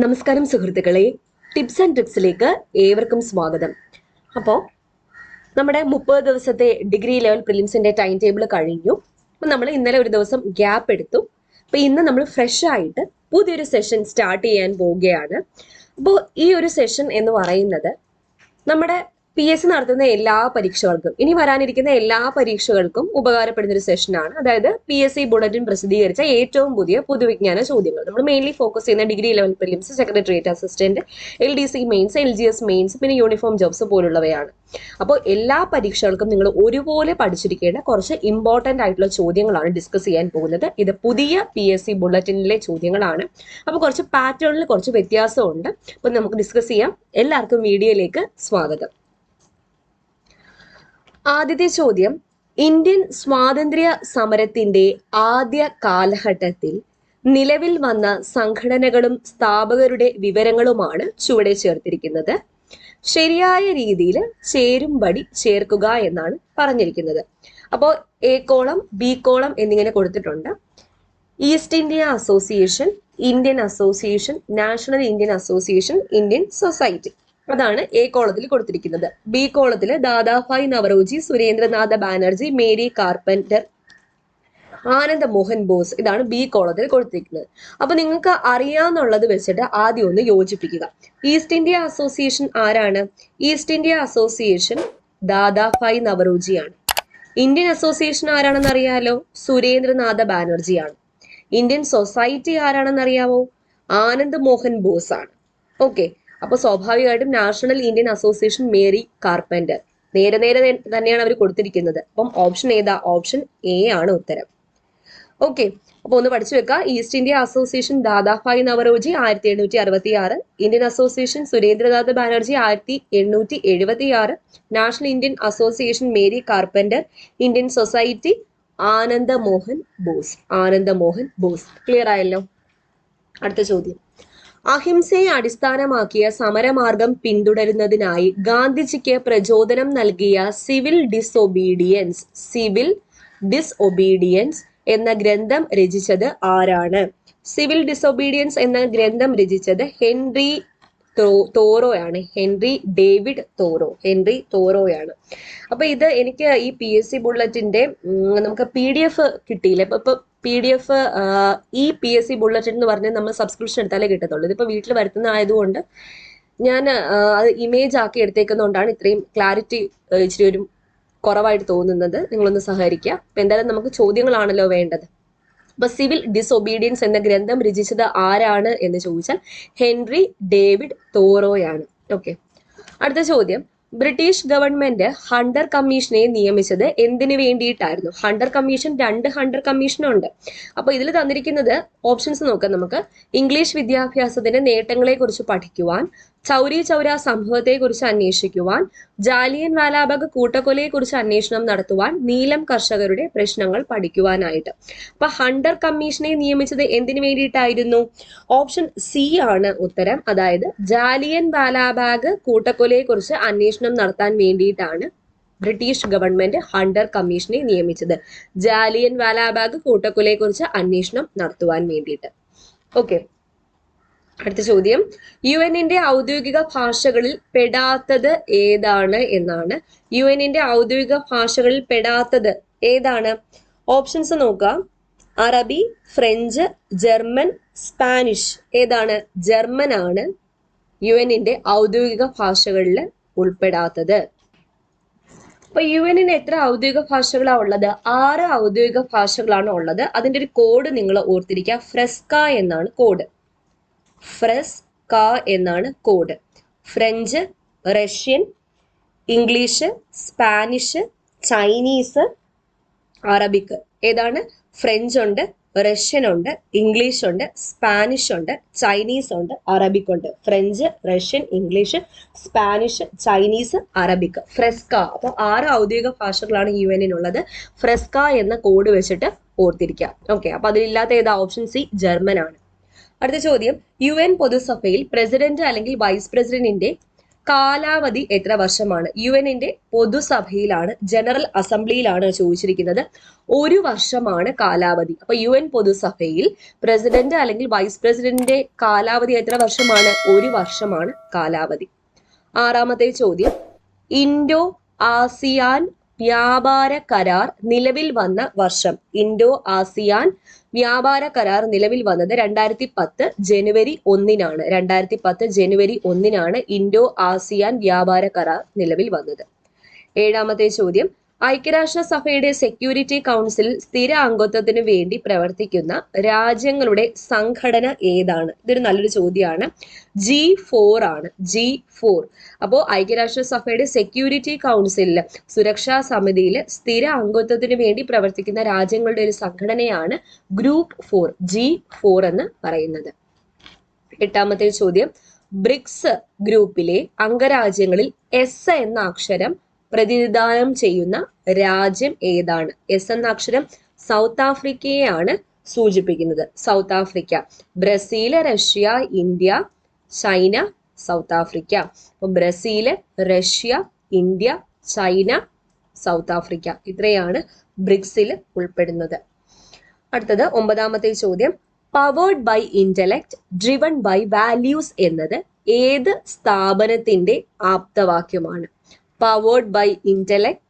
നമസ്കാരം സുഹൃത്തുക്കളെ, tips and ട്രിക്സിലേക്ക് ഏവർക്കും സ്വാഗതം. അപ്പോൾ നമ്മുടെ 30 ദിവസത്തെ ഡിഗ്രി ലെവൽ പ്രിലിംസിന്റെ ടൈം ടേബിൾ കഴിഞ്ഞു. അപ്പം നമ്മൾ ഇന്നലെ ഒരു ദിവസം ഗ്യാപ്പ് എടുത്തു. അപ്പം ഇന്ന് നമ്മൾ ഫ്രഷ് ആയിട്ട് പുതിയൊരു സെഷൻ സ്റ്റാർട്ട് ചെയ്യാൻ പോവുകയാണ്. അപ്പോൾ ഈ ഒരു സെഷൻ എന്ന് പറയുന്നത് നമ്മുടെ PSC നടത്തുന്ന എല്ലാ പരീക്ഷകൾക്കും, ഇനി വരാനിരിക്കുന്ന എല്ലാ പരീക്ഷകൾക്കും ഉപകാരപ്പെടുന്ന ഒരു സെഷനാണ്. അതായത് PSC ബുള്ളറ്റിൻ പ്രസിദ്ധീകരിച്ച ഏറ്റവും പുതിയ പൊതുവിജ്ഞാന ചോദ്യങ്ങൾ. നമ്മൾ മെയിൻലി ഫോക്കസ് ചെയ്യുന്ന degree level prelims, secretariat assistant, LDC mains, LGS mains, പിന്നെ യൂണിഫോം ജോബ്സ് പോലുള്ളവയാണ്. അപ്പോൾ എല്ലാ പരീക്ഷകൾക്കും നിങ്ങൾ ഒരുപോലെ പഠിച്ചിരിക്കേണ്ട കുറച്ച് ഇമ്പോർട്ടന്റ് ആയിട്ടുള്ള ചോദ്യങ്ങളാണ് ഡിസ്കസ് ചെയ്യാൻ പോകുന്നത്. ഇത് പുതിയ PSC ബുള്ളറ്റിനിലെ ചോദ്യങ്ങളാണ്. അപ്പോൾ കുറച്ച് പാറ്റേണിൽ കുറച്ച് വ്യത്യാസമുണ്ട്. അപ്പോൾ നമുക്ക് ഡിസ്കസ് ചെയ്യാം. എല്ലാവർക്കും വീഡിയോയിലേക്ക് സ്വാഗതം. ആദ്യത്തെ ചോദ്യം, ഇന്ത്യൻ സ്വാതന്ത്ര്യ സമരത്തിന്റെ ആദ്യ കാലഘട്ടത്തിൽ നിലവിൽ വന്ന സംഘടനകളും സ്ഥാപകരുടെ വിവരങ്ങളുമാണ് ചുവടെ ചേർത്തിരിക്കുന്നത്. ശരിയായ രീതിയിൽ ചേരുംപടി ചേർക്കുക എന്നാണ് പറഞ്ഞിരിക്കുന്നത്. അപ്പോൾ A കോളം, B കോളം എന്നിങ്ങനെ കൊടുത്തിട്ടുണ്ട്. East India association, Indian association, national Indian association, Indian society, അതാണ് A കോളത്തിൽ കൊടുത്തിരിക്കുന്നത്. B കോളത്തിൽ ദാദാഭായ് നവറോജി, സുരേന്ദ്രനാഥ ബാനർജി, മേരി കാർപ്പന്റർ, ആനന്ദ മോഹൻ ബോസ്, ഇതാണ് B കോളത്തിൽ കൊടുത്തിരിക്കുന്നത്. അപ്പൊ നിങ്ങൾക്ക് അറിയാന്നുള്ളത് വെച്ചിട്ട് ആദ്യം ഒന്ന് യോജിപ്പിക്കുക. ഈസ്റ്റ് ഇന്ത്യ അസോസിയേഷൻ ആരാണ്? ഈസ്റ്റ് ഇന്ത്യ അസോസിയേഷൻ ദാദാഭായ് നവറോജിയാണ്. ഇന്ത്യൻ അസോസിയേഷൻ ആരാണെന്ന് അറിയാലോ? സുരേന്ദ്രനാഥ ബാനർജിയാണ്. ഇന്ത്യൻ സൊസൈറ്റി ആരാണെന്ന് അറിയാമോ? ആനന്ദ് മോഹൻ ബോസ് ആണ്. ഓക്കെ, അപ്പൊ സ്വാഭാവികമായിട്ടും National Indian Association Mary Carpenter. നേരെ തന്നെയാണ് അവർ കൊടുത്തിരിക്കുന്നത്. അപ്പം ഓപ്ഷൻ ഏതാ? ഓപ്ഷൻ A ആണ് ഉത്തരം. ഓക്കെ, അപ്പൊ ഒന്ന് പഠിച്ചു വെക്കുക. East India Association Dadabhai Naoroji 1866, Indian association Surendranath Banerjee 1876, national Indian Association Mary carpenter, Indian society ആനന്ദ മോഹൻ ബോസ്. ആനന്ദ മോഹൻ ബോസ്. ക്ലിയർ ആയല്ലോ? അടുത്ത ചോദ്യം, അഹിംസയെ അടിസ്ഥാനമാക്കിയ സമരമാർഗം പിന്തുടരുന്നതിനായി ഗാന്ധിജിക്ക് പ്രചോദനം നൽകിയ സിവിൽ ഡിസൊബീഡിയൻസ് എന്ന ഗ്രന്ഥം രചിച്ചത് ആരാണ്? സിവിൽ ഡിസൊബീഡിയൻസ് എന്ന ഗ്രന്ഥം രചിച്ചത് ഹെൻറി തോറോയാണ്. ഹെൻറി ഡേവിഡ് തോറോയാണ്. അപ്പൊ ഇത് എനിക്ക് ഈ PSC ബുള്ളറ്റിന്റെ നമുക്ക് PDF കിട്ടിയില്ല. ഇപ്പൊ PDF ഈ PSC ബുള്ളറ്റിൻ എന്ന് പറഞ്ഞാൽ നമ്മൾ സബ്സ്ക്രിപ്ഷൻ എടുത്താലേ കിട്ടത്തുള്ളൂ. ഇതിപ്പോ വീട്ടിൽ വരുത്തുന്ന ആയതുകൊണ്ട് ഞാൻ അത് ഇമേജ് ആക്കി എടുത്തേക്കുന്നതുകൊണ്ടാണ് ഇത്രയും ക്ലാരിറ്റി ഇച്ചിരി ഒരു കുറവായിട്ട് തോന്നുന്നത്. നിങ്ങളൊന്ന് സഹകരിക്കുക. അപ്പൊ എന്തായാലും നമുക്ക് ചോദ്യങ്ങളാണല്ലോ വേണ്ടത്. അപ്പൊ സിവിൽ ഡിസൊബീഡിയൻസ് എന്ന ഗ്രന്ഥം രചിച്ചത് ആരാണ് എന്ന് ചോദിച്ചാൽ ഹെൻറി ഡേവിഡ് തോറോയാണ്. ഓക്കെ, അടുത്ത ചോദ്യം, ബ്രിട്ടീഷ് ഗവൺമെന്റ് ഹണ്ടർ കമ്മീഷനെ നിയമിച്ചത് എന്തിനു വേണ്ടിയിട്ടായിരുന്നു? ഹണ്ടർ കമ്മീഷൻ, 2 ഹണ്ടർ കമ്മീഷനുണ്ട്. അപ്പൊ ഇതിൽ തന്നിരിക്കുന്നത് ഓപ്ഷൻസ് നോക്കാം നമുക്ക്. ഇംഗ്ലീഷ് വിദ്യാഭ്യാസത്തിന്റെ നേട്ടങ്ങളെ കുറിച്ച് പഠിക്കുവാൻ, ചൗരി ചൗര സംഭവത്തെ കുറിച്ച് അന്വേഷിക്കുവാൻ, ജാലിയൻ വാലാബാഗ് കൂട്ടക്കൊലയെ കുറിച്ച് അന്വേഷണം നടത്തുവാൻ, നീലം കർഷകരുടെ പ്രശ്നങ്ങൾ പഠിക്കുവാനായിട്ട്. അപ്പൊ ഹണ്ടർ കമ്മീഷനെ നിയമിച്ചത് എന്തിനു വേണ്ടിയിട്ടായിരുന്നു? ഓപ്ഷൻ C ആണ് ഉത്തരം. അതായത് ജാലിയൻ വാലാബാഗ് കൂട്ടക്കൊലയെ കുറിച്ച് അന്വേഷണം നടത്താൻ വേണ്ടിയിട്ടാണ് ബ്രിട്ടീഷ് ഗവൺമെന്റ് ഹണ്ടർ കമ്മീഷനെ നിയമിച്ചത്. ജാലിയൻ വാലാബാഗ് കൂട്ടക്കൊലയെ കുറിച്ച് അന്വേഷണം നടത്തുവാൻ വേണ്ടിയിട്ട്. ഓക്കെ, അടുത്ത ചോദ്യം, UN-ന്റെ ഔദ്യോഗിക ഭാഷകളിൽ പെടാത്തത് ഏതാണ് എന്നാണ്. UN-ന്റെ ഔദ്യോഗിക ഭാഷകളിൽ പെടാത്തത് ഏതാണ്? ഓപ്ഷൻസ് നോക്കാം. അറബി, ഫ്രഞ്ച്, ജർമ്മൻ, സ്പാനിഷ്. ഏതാണ്? ജർമ്മൻ ആണ് UN-ന്റെ ഔദ്യോഗിക ഭാഷകളിൽ ഉൾപ്പെടാത്തത്. അപ്പൊ UN-ന് എത്ര ഔദ്യോഗിക ഭാഷകളാണ് ഉള്ളത്? 6 ഔദ്യോഗിക ഭാഷകളാണ് ഉള്ളത്. അതിന്റെ ഒരു കോഡ് നിങ്ങൾ ഓർത്തിരിക്കുക. ഫ്രെസ്ക എന്നാണ് കോഡ്. ഫ്രെസ്ക എന്നാണ് code. French, Russian, English, Spanish, Chinese, Arabic. ഏതാണ്? ഫ്രഞ്ച് ഉണ്ട്, റഷ്യൻ ഉണ്ട്, ഇംഗ്ലീഷ് ഉണ്ട്, സ്പാനിഷ് ഉണ്ട്, ചൈനീസ് ഉണ്ട്, അറബിക് ഉണ്ട്. French, Russian, English, Spanish, Chinese, Arabic. Fresca. അപ്പോൾ 6 ഔദ്യോഗിക ഭാഷകളാണ് UN-നുള്ളത്. ഫ്രെസ്ക എന്ന കോഡ് വെച്ചിട്ട് ഓർത്തിരിക്കുക. ഓക്കെ, അപ്പൊ അതിലില്ലാത്ത ഏതാ? ഓപ്ഷൻ C ജർമ്മൻ ആണ്. അടുത്ത ചോദ്യം, UN പൊതുസഭയിൽ പ്രസിഡന്റ് അല്ലെങ്കിൽ വൈസ് പ്രസിഡന്റിന്റെ കാലാവധി എത്ര വർഷമാണ്? യുഎന്നിന്റെ പൊതുസഭയിലാണ്, ജനറൽ അസംബ്ലിയിലാണ് ചോദിച്ചിരിക്കുന്നത്. 1 വർഷമാണ് കാലാവധി. അപ്പൊ UN പൊതുസഭയിൽ പ്രസിഡന്റ് അല്ലെങ്കിൽ വൈസ് പ്രസിഡന്റിന്റെ കാലാവധി എത്ര വർഷമാണ്? 1 വർഷമാണ് കാലാവധി. 6ാമത്തെ ചോദ്യം, ഇൻഡോ ആസിയാൻ വ്യാപാര കരാർ നിലവിൽ വന്ന വർഷം. ഇൻഡോ ആസിയാൻ വ്യാപാര കരാർ നിലവിൽ വന്നത് 2010 ജനുവരി 1-നാണ്. 2010 ജനുവരി 1-നാണ് ഇൻഡോ ആസിയാൻ വ്യാപാര കരാർ നിലവിൽ വന്നത്. 7ാമത്തെ ചോദ്യം, ഐക്യരാഷ്ട്രസഭയുടെ സെക്യൂരിറ്റി കൗൺസിലിൽ സ്ഥിര അംഗത്വത്തിന് വേണ്ടി പ്രവർത്തിക്കുന്ന രാജ്യങ്ങളുടെ സംഘടന ഏതാണ്? ഇതൊരു നല്ലൊരു ചോദ്യമാണ്. G4 ആണ്. G4. അപ്പോൾ ഐക്യരാഷ്ട്രസഭയുടെ സെക്യൂരിറ്റി കൗൺസിലിൽ, സുരക്ഷാ സമിതിയിൽ സ്ഥിര അംഗത്വത്തിന് വേണ്ടി പ്രവർത്തിക്കുന്ന രാജ്യങ്ങളുടെ ഒരു സംഘടനയാണ് ഗ്രൂപ്പ് 4, G4 എന്ന് പറയുന്നത്. 8ാമത്തെ ചോദ്യം, ബ്രിക്സ് ഗ്രൂപ്പിലെ അംഗരാജ്യങ്ങളിൽ S എന്ന അക്ഷരം പ്രതിനിധാനം ചെയ്യുന്ന രാജ്യം ഏതാണ്? S എന്ന അക്ഷരം സൗത്ത് ആഫ്രിക്കയെയാണ് സൂചിപ്പിക്കുന്നത്. South Africa. Brazil, Russia, India, China, South Africa. അപ്പൊ Brazil, Russia, India, China, South Africa, ഇത്രയാണ് ബ്രിക്സിൽ ഉൾപ്പെടുന്നത്. അടുത്തത് 9ാമത്തെ ചോദ്യം, powered by intellect driven by values എന്നത് ഏത് സ്ഥാപനത്തിന്റെ ആപ്തവാക്യമാണ്? Powered by intellect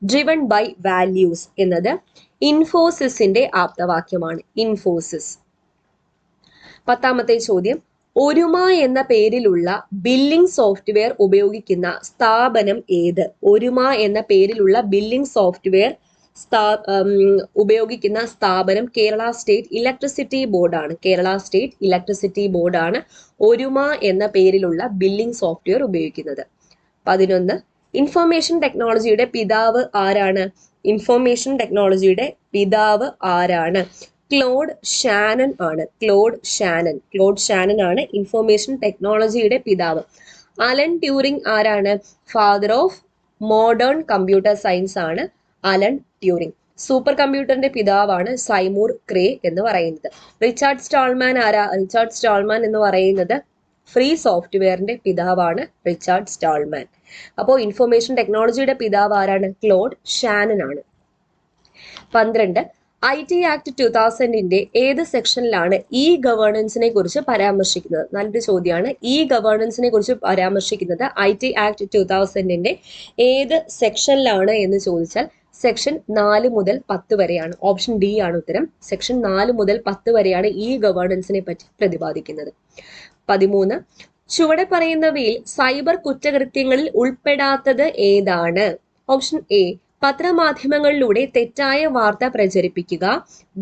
driven by values എന്നത് ഇൻഫോസിസിന്റെ ആപ്തവാക്യമാണ്. ഇൻഫോസിസ്. 10ാമത്തെ ചോദ്യം, ഒരുമ എന്ന പേരിലുള്ള ബില്ലിംഗ് സോഫ്റ്റ്വെയർ ഉപയോഗിക്കുന്ന സ്ഥാപനം ഏത്? ഒരുമ എന്ന പേരിലുള്ള ബില്ലിംഗ് സോഫ്റ്റ്വെയർ ഉപയോഗിക്കുന്ന സ്ഥാപനം കേരള സ്റ്റേറ്റ് ഇലക്ട്രിസിറ്റി ബോർഡാണ്. കേരള സ്റ്റേറ്റ് ഇലക്ട്രിസിറ്റി ബോർഡാണ് ഒരുമ എന്ന പേരിലുള്ള ബില്ലിംഗ് സോഫ്റ്റ്വെയർ ഉപയോഗിക്കുന്നത്. 11, ഇൻഫർമേഷൻ ടെക്നോളജിയുടെ പിതാവ് ആരാണ്? ഇൻഫർമേഷൻ ടെക്നോളജിയുടെ പിതാവ് ആരാണ്? ക്ലോഡ് ഷാനൻ ആണ്. ക്ലോഡ് ഷാനൻ ആണ് ഇൻഫർമേഷൻ ടെക്നോളജിയുടെ പിതാവ്. അലൻ ട്യൂറിംഗ് ആരാണ്? Father of modern computer science ആണ് അലൻ ട്യൂറിംഗ്. സൂപ്പർ കമ്പ്യൂട്ടറിന്റെ പിതാവാണ് സൈമൂർ ക്രേ എന്ന് പറയുന്നത്. റിച്ചാർഡ് സ്റ്റാൾമാൻ ആരാ? റിച്ചാർഡ് സ്റ്റാൾമാൻ എന്ന് പറയുന്നത് ഫ്രീ സോഫ്റ്റ്വെയറിന്റെ പിതാവാണ് റിച്ചാർഡ് സ്റ്റാൾമാൻ. അപ്പോൾ ഇൻഫർമേഷൻ ടെക്നോളജിയുടെ പിതാവ് ആരാണ്? ക്ലോഡ് ഷാനൻ ആണ്. 12, IT ആക്ട് 2000ന്റെ ഏത് സെക്ഷനിലാണ് ഇ ഗവേണൻസിനെ കുറിച്ച് പരാമർശിക്കുന്നത്? നല്ലൊരു ചോദ്യമാണ്. ഇ ഗവേണൻസിനെ കുറിച്ച് പരാമർശിക്കുന്നത് IT ആക്ട് 2000ന്റെ ഏത് സെക്ഷനിലാണ് എന്ന് ചോദിച്ചാൽ സെക്ഷൻ 4 മുതൽ 10 വരെയാണ്. ഓപ്ഷൻ ഡി ആണ് ഉത്തരം. സെക്ഷൻ 4 മുതൽ 10 വരെയാണ് ഇ ഗവേണൻസിനെ പറ്റി പ്രതിപാദിക്കുന്നത്. 13, ചുവടെ പറയുന്നവയിൽ സൈബർ കുറ്റകൃത്യങ്ങളിൽ ഉൾപ്പെടാത്തത് ഏതാണ്? ഓപ്ഷൻ എ, പത്രമാധ്യമങ്ങളിലൂടെ തെറ്റായ വാർത്ത പ്രചരിപ്പിക്കുക.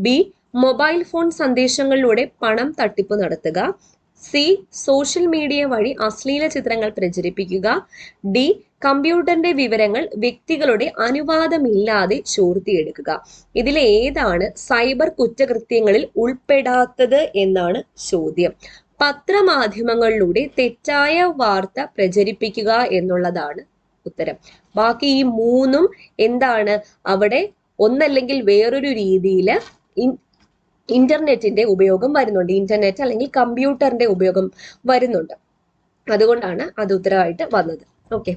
ബി, മൊബൈൽ ഫോൺ സന്ദേശങ്ങളിലൂടെ പണം തട്ടിപ്പ് നടത്തുക. സി, സോഷ്യൽ മീഡിയ വഴി അശ്ലീല ചിത്രങ്ങൾ പ്രചരിപ്പിക്കുക. ഡി, കമ്പ്യൂട്ടറിന്റെ വിവരങ്ങൾ വ്യക്തികളുടെ അനുവാദമില്ലാതെ ചോർത്തിയെടുക്കുക. ഇതിലെ ഏതാണ് സൈബർ കുറ്റകൃത്യങ്ങളിൽ ഉൾപ്പെടാത്തത് എന്നാണ് ചോദ്യം. പത്രമാധ്യമങ്ങളിലൂടെ തെറ്റായ വാർത്ത പ്രചരിപ്പിക്കുക എന്നുള്ളതാണ് ഉത്തരം. ബാക്കി ഈ 3ഉം എന്താണ്? അവിടെ ഒന്നല്ലെങ്കിൽ വേറൊരു രീതിയിൽ ഇന്റർനെറ്റിന്റെ ഉപയോഗം വരുന്നുണ്ട്. ഇന്റർനെറ്റ് അല്ലെങ്കിൽ കമ്പ്യൂട്ടറിന്റെ ഉപയോഗം വരുന്നുണ്ട്. അതുകൊണ്ടാണ് അത് ഉത്തരവായിട്ട് വന്നത്. ഓക്കെ.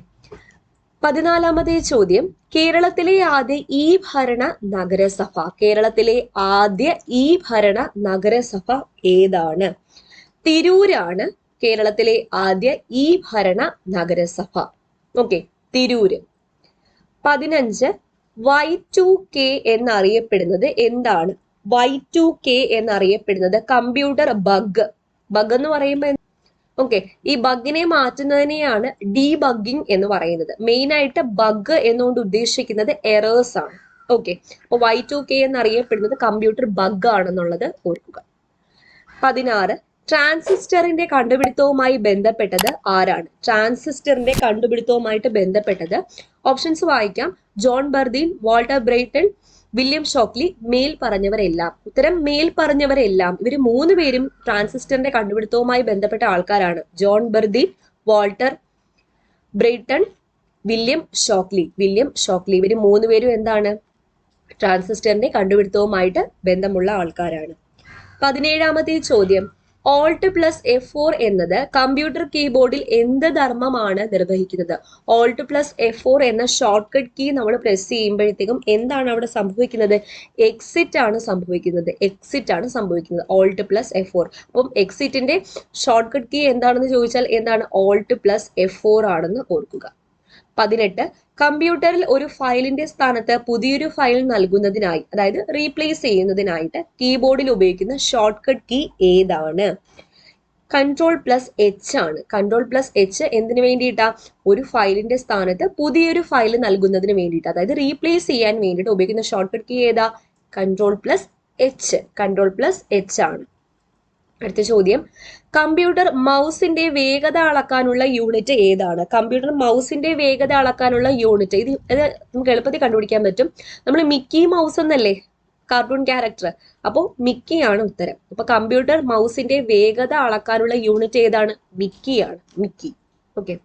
14ാമത്തെ ചോദ്യം, കേരളത്തിലെ ആദ്യ ഇ ഭരണ നഗരസഭ. കേരളത്തിലെ ആദ്യ ഇ ഭരണ നഗരസഭ ഏതാണ്? തിരൂരാണ് കേരളത്തിലെ ആദ്യ ഇ ഭരണ നഗരസഭ. ഓക്കെ, തിരൂര്. 15, Y2K എന്നറിയപ്പെടുന്നത് എന്താണ്? Y2K എന്നറിയപ്പെടുന്നത് കമ്പ്യൂട്ടർ ബഗ് എന്ന് പറയുമ്പോൾ ഓക്കെ, ഈ ബഗിനെ മാറ്റുന്നതിനെയാണ് ഡീബഗ്ഗിംഗ് എന്ന് പറയുന്നത്. മെയിൻ ആയിട്ട് ബഗ് എന്നുകൊണ്ട് ഉദ്ദേശിക്കുന്നത് എറേഴ്സ് ആണ്. ഓക്കെ, അപ്പോൾ Y2K എന്നറിയപ്പെടുന്നത് കമ്പ്യൂട്ടർ ബഗ് ആണെന്നുള്ളത് ഓർക്കുക. 16, ട്രാൻസിസ്റ്ററിന്റെ കണ്ടുപിടുത്തവുമായി ബന്ധപ്പെട്ടത് ആരാണ്? ട്രാൻസിസ്റ്ററിന്റെ കണ്ടുപിടുത്തവുമായിട്ട് ബന്ധപ്പെട്ടത് ഓപ്ഷൻസ് വായിക്കാം. John Bardeen, Walter Brattain, William Shockley. മേൽ പറഞ്ഞവരെല്ലാം. ഉത്തരം മേൽ പറഞ്ഞവരെല്ലാം. ഇവർ 3 പേരും ട്രാൻസിസ്റ്ററിന്റെ കണ്ടുപിടുത്തവുമായി ബന്ധപ്പെട്ട ആൾക്കാരാണ്. John Bardeen, Walter Brattain, William Shockley. ഇവർ 3 പേരും എന്താണ്? ട്രാൻസിസ്റ്ററിന്റെ കണ്ടുപിടുത്തവുമായിട്ട് ബന്ധമുള്ള ആൾക്കാരാണ്. 17ാമത്തെ ചോദ്യം, ഓൾട്ട് പ്ലസ് F4 എന്നത് കമ്പ്യൂട്ടർ കീബോർഡിൽ എന്ത് ധർമ്മമാണ് നിർവഹിക്കുന്നത്? ഓൾട്ട് പ്ലസ് F4 എന്ന ഷോർട്ട് കട്ട് കീ നമ്മൾ പ്രസ് ചെയ്യുമ്പോഴത്തേക്കും എന്താണ് അവിടെ സംഭവിക്കുന്നത്? എക്സിറ്റ് ആണ് സംഭവിക്കുന്നത്. എക്സിറ്റ് ആണ് സംഭവിക്കുന്നത് ഓൾട്ട് പ്ലസ് F4. അപ്പം എക്സിറ്റിന്റെ ഷോർട്ട് കട്ട് കീ എന്താണെന്ന് ചോദിച്ചാൽ എന്താണ്? ഓൾട്ട് പ്ലസ് F4 ആണെന്ന് ഓർക്കുക. 18. കമ്പ്യൂട്ടറിൽ ഒരു ഫയലിന്റെ സ്ഥാനത്ത് പുതിയൊരു ഫയൽ നൽകുന്നതിനായി, അതായത് റീപ്ലേസ് ചെയ്യുന്നതിനായിട്ട് കീബോർഡിൽ ഉപയോഗിക്കുന്ന ഷോർട്ട് കട്ട് കീ ഏതാണ്? കൺട്രോൾ പ്ലസ് എച്ച് ആണ്. കൺട്രോൾ പ്ലസ് എച്ച് എന്തിനു വേണ്ടിയിട്ടാ? ഒരു ഫയലിന്റെ സ്ഥാനത്ത് പുതിയൊരു ഫയൽ നൽകുന്നതിന് വേണ്ടിയിട്ട്, അതായത് റീപ്ലേസ് ചെയ്യാൻ വേണ്ടിയിട്ട് ഉപയോഗിക്കുന്ന ഷോർട്ട് കട്ട് കീ ഏതാ? Control plus H. Control plus H ആണ്. അടുത്ത ചോദ്യം, കമ്പ്യൂട്ടർ മൗസിന്റെ വേഗത അളക്കാനുള്ള യൂണിറ്റ് ഏതാണ്? കമ്പ്യൂട്ടർ മൗസിന്റെ വേഗത അളക്കാനുള്ള യൂണിറ്റ് ഇത് നമുക്ക് എളുപ്പത്തിൽ കണ്ടുപിടിക്കാൻ പറ്റും. നമ്മൾ മിക്കി മൗസ് എന്നല്ലേ കാർട്ടൂൺ ക്യാരക്ടർ, അപ്പോൾ മിക്കിയാണ് ഉത്തരം. അപ്പൊ കമ്പ്യൂട്ടർ മൗസിന്റെ വേഗത അളക്കാനുള്ള യൂണിറ്റ് ഏതാണ്? മിക്കിയാണ്. മിക്കി. ഓക്കെ.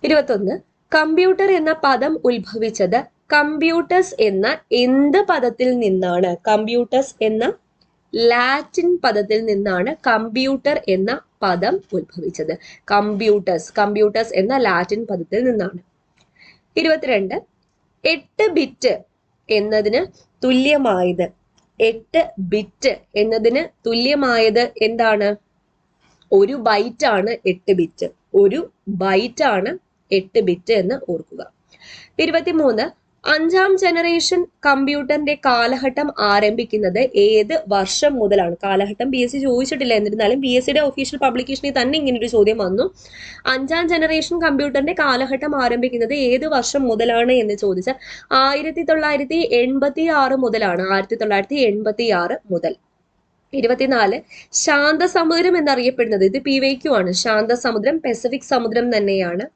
21. കമ്പ്യൂട്ടർ എന്ന പദം ഉത്ഭവിച്ചത് കമ്പ്യൂട്ടേഴ്സ് എന്ന എന്ത് പദത്തിൽ നിന്നാണ്? കമ്പ്യൂട്ടേഴ്സ് എന്ന ലാറ്റിൻ പദത്തിൽ നിന്നാണ് കമ്പ്യൂട്ടർ എന്ന പദം ഉത്ഭവിച്ചത്. കമ്പ്യൂട്ടേഴ്സ് എന്ന ലാറ്റിൻ പദത്തിൽ നിന്നാണ്. 22. 8 ബിറ്റ് എന്നതിന് തുല്യമായത് 8 ബിറ്റ് എന്നതിന് തുല്യമായത് എന്താണ്? ഒരു ബൈറ്റ് ആണ് 8 ബിറ്റ്. ഒരു ബൈറ്റ് ആണ് 8 ബിറ്റ് എന്ന് ഓർക്കുക. 23. 5ാം ജനറേഷൻ കമ്പ്യൂട്ടറിന്റെ കാലഘട്ടം ആരംഭിക്കുന്നത് ഏത് വർഷം മുതലാണ്? കാലഘട്ടം PSC ചോദിച്ചിട്ടില്ല, എന്നിരുന്നാലും PSCയുടെ ഒഫീഷ്യൽ പബ്ലിക്കേഷനിൽ തന്നെ ഇങ്ങനൊരു ചോദ്യം വന്നു. 5ാം ജനറേഷൻ കമ്പ്യൂട്ടറിന്റെ കാലഘട്ടം ആരംഭിക്കുന്നത് ഏത് വർഷം മുതലാണ് എന്ന് ചോദിച്ചാൽ 1986 മുതലാണ്. 1986 മുതൽ. 24. ശാന്തസമുദ്രം എന്നറിയപ്പെടുന്നത്, ഇത് PYQ ആണ്. ശാന്തസമുദ്രം പസഫിക് സമുദ്രം തന്നെയാണ്.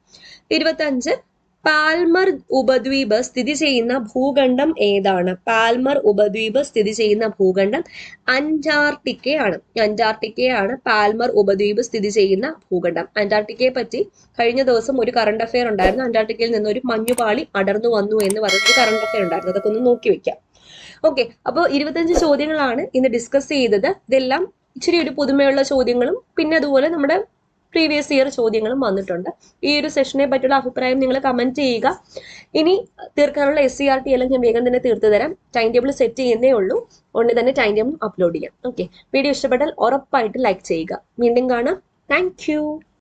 25. പാൽമർ ഉപദ്വീപ് സ്ഥിതി ചെയ്യുന്ന ഭൂഖണ്ഡം ഏതാണ്? പാൽമർ ഉപദ്വീപ് സ്ഥിതി ചെയ്യുന്ന ഭൂഖണ്ഡം അന്റാർട്ടിക്കയാണ്. അന്റാർട്ടിക്കയാണ് പാൽമർ ഉപദ്വീപ് സ്ഥിതി ചെയ്യുന്ന ഭൂഖണ്ഡം. അന്റാർട്ടിക്കയെ പറ്റി കഴിഞ്ഞ ദിവസം ഒരു കറണ്ട് അഫെയർ ഉണ്ടായിരുന്നു. അന്റാർട്ടിക്കയിൽ നിന്ന് ഒരു മഞ്ഞുപാളി അടർന്നു വന്നു എന്ന് പറഞ്ഞൊരു കറണ്ട് അഫെയർ ഉണ്ടായിരുന്നു. അതൊക്കെ ഒന്ന് നോക്കി വെക്കാം. ഓക്കെ, അപ്പോൾ 25 ചോദ്യങ്ങളാണ് ഇന്ന് ഡിസ്കസ് ചെയ്തത്. ഇതെല്ലാം ഇച്ചിരി ഒരു പുതുമയുള്ള ചോദ്യങ്ങളും പിന്നെ അതുപോലെ നമ്മുടെ പ്രീവിയസ് ഇയർ ചോദ്യങ്ങളും വന്നിട്ടുണ്ട്. ഈ ഒരു സെഷനെ പറ്റിയുള്ള അഭിപ്രായം നിങ്ങൾ കമന്റ് ചെയ്യുക. ഇനി തീർക്കാനുള്ള SCRT എല്ലാം ഞാൻ വേഗം തന്നെ തീർത്തു തരാം. ടൈം ടേബിൾ സെറ്റ് ചെയ്യുന്നേ ഉള്ളൂ. ഉടനെ തന്നെ ടൈം ടേബിൾ അപ്ലോഡ് ചെയ്യാം. ഓക്കെ, വീഡിയോ ഇഷ്ടപ്പെട്ടാൽ ഉറപ്പായിട്ട് ലൈക്ക് ചെയ്യുക. വീണ്ടും കാണാം. താങ്ക്